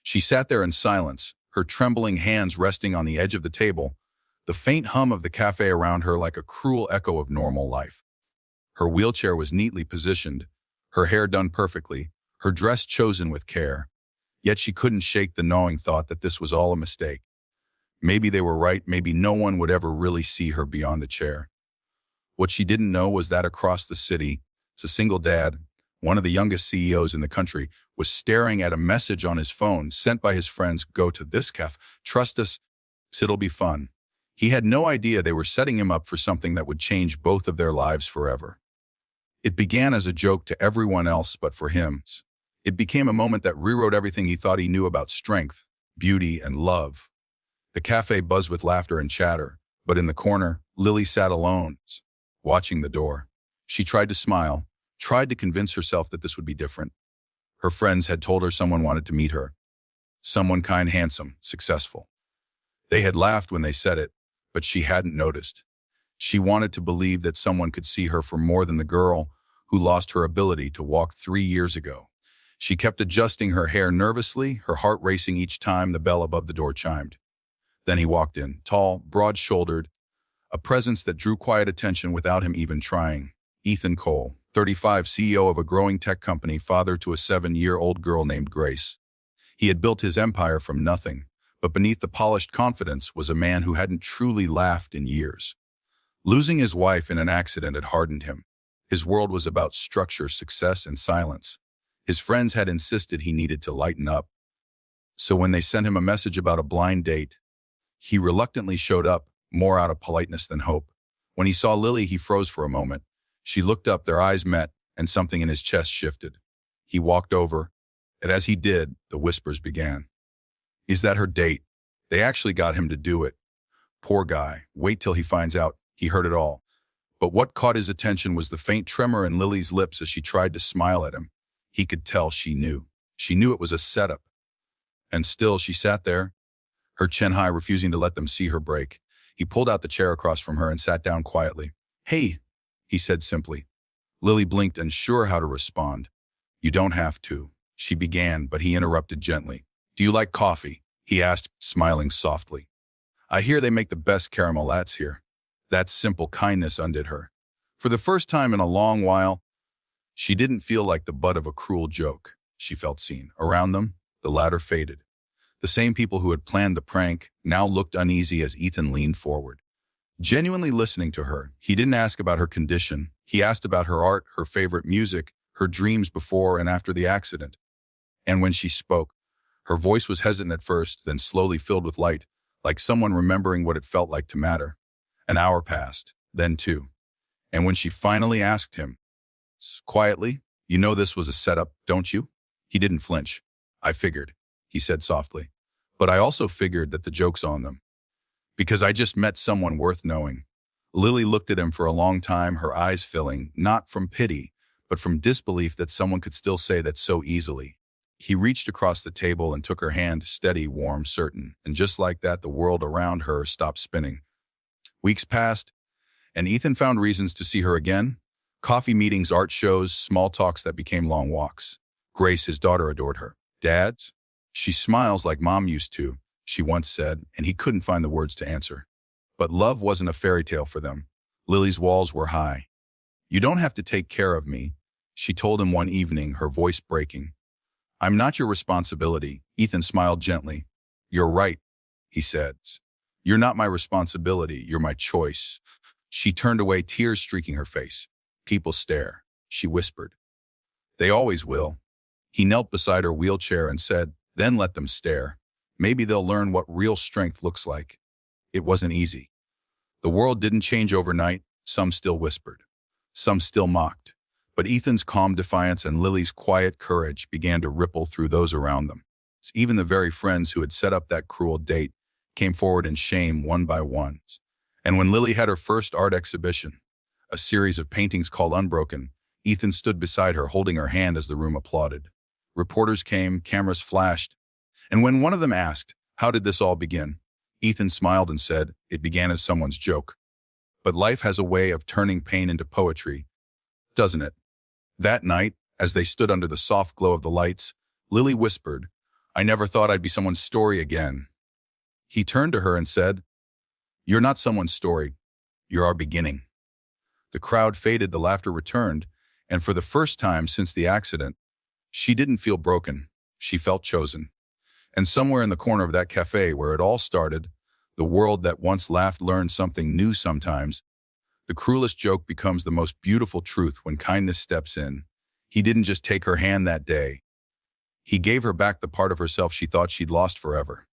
She sat there in silence, her trembling hands resting on the edge of the table, the faint hum of the cafe around her like a cruel echo of normal life. Her wheelchair was neatly positioned, her hair done perfectly, her dress chosen with care. Yet she couldn't shake the gnawing thought that this was all a mistake. Maybe they were right, maybe no one would ever really see her beyond the chair. What she didn't know was that across the city, a single dad, one of the youngest CEOs in the country, was staring at a message on his phone sent by his friends. Go to this cafe, trust us, it'll be fun. He had no idea they were setting him up for something that would change both of their lives forever. It began as a joke to everyone else, but for him, it became a moment that rewrote everything he thought he knew about strength, beauty, and love. The cafe buzzed with laughter and chatter, but in the corner, Lily sat alone, watching the door. She tried to smile, tried to convince herself that this would be different. Her friends had told her someone wanted to meet her. Someone kind, handsome, successful. They had laughed when they said it, but she hadn't noticed. She wanted to believe that someone could see her for more than the girl who lost her ability to walk 3 years ago. She kept adjusting her hair nervously, her heart racing each time the bell above the door chimed. Then he walked in, tall, broad-shouldered, a presence that drew quiet attention without him even trying. Ethan Cole, 35, CEO of a growing tech company, father to a 7-year-old girl named Grace. He had built his empire from nothing, but beneath the polished confidence was a man who hadn't truly laughed in years. Losing his wife in an accident had hardened him. His world was about structure, success, and silence. His friends had insisted he needed to lighten up. So when they sent him a message about a blind date, he reluctantly showed up, more out of politeness than hope. When he saw Lily, he froze for a moment. She looked up, their eyes met, and something in his chest shifted. He walked over, and as he did, the whispers began. Is that her date? They actually got him to do it. Poor guy, wait till he finds out. He heard it all. But what caught his attention was the faint tremor in Lily's lips as she tried to smile at him. He could tell she knew. She knew it was a setup. And still she sat there, her chin high, refusing to let them see her break. He pulled out the chair across from her and sat down quietly. Hey, he said simply. Lily blinked, unsure how to respond. You don't have to, she began, but he interrupted gently. Do you like coffee? He asked, smiling softly. I hear they make the best caramel lattes here. That simple kindness undid her. For the first time in a long while, she didn't feel like the butt of a cruel joke. She felt seen. Around them, the ladder faded. The same people who had planned the prank now looked uneasy as Ethan leaned forward. Genuinely listening to her, he didn't ask about her condition. He asked about her art, her favorite music, her dreams before and after the accident. And when she spoke, her voice was hesitant at first, then slowly filled with light, like someone remembering what it felt like to matter. An hour passed, then 2. And when she finally asked him, quietly, you know this was a setup, don't you? He didn't flinch. I figured, he said softly. But I also figured that the joke's on them. Because I just met someone worth knowing. Lily looked at him for a long time, her eyes filling, not from pity, but from disbelief that someone could still say that so easily. He reached across the table and took her hand, steady, warm, certain, and just like that, the world around her stopped spinning. Weeks passed, and Ethan found reasons to see her again. Coffee meetings, art shows, small talks that became long walks. Grace, his daughter, adored her. Dad's? She smiles like Mom used to, she once said, and he couldn't find the words to answer. But love wasn't a fairy tale for them. Lily's walls were high. You don't have to take care of me, she told him one evening, her voice breaking. I'm not your responsibility, Ethan smiled gently. You're right, he said. You're not my responsibility, you're my choice. She turned away, tears streaking her face. People stare, she whispered. They always will. He knelt beside her wheelchair and said, then let them stare. Maybe they'll learn what real strength looks like. It wasn't easy. The world didn't change overnight. Some still whispered. Some still mocked. But Ethan's calm defiance and Lily's quiet courage began to ripple through those around them. Even the very friends who had set up that cruel date came forward in shame one by one. And when Lily had her first art exhibition, a series of paintings called Unbroken, Ethan stood beside her, holding her hand as the room applauded. Reporters came, cameras flashed, and when one of them asked, how did this all begin? Ethan smiled and said, it began as someone's joke. But life has a way of turning pain into poetry, doesn't it? That night, as they stood under the soft glow of the lights, Lily whispered, I never thought I'd be someone's story again. He turned to her and said, "You're not someone's story. You're our beginning." The crowd faded, the laughter returned, and for the first time since the accident, she didn't feel broken. She felt chosen. And somewhere in the corner of that cafe where it all started, the world that once laughed learned something new sometimes. The cruelest joke becomes the most beautiful truth when kindness steps in. He didn't just take her hand that day. He gave her back the part of herself she thought she'd lost forever.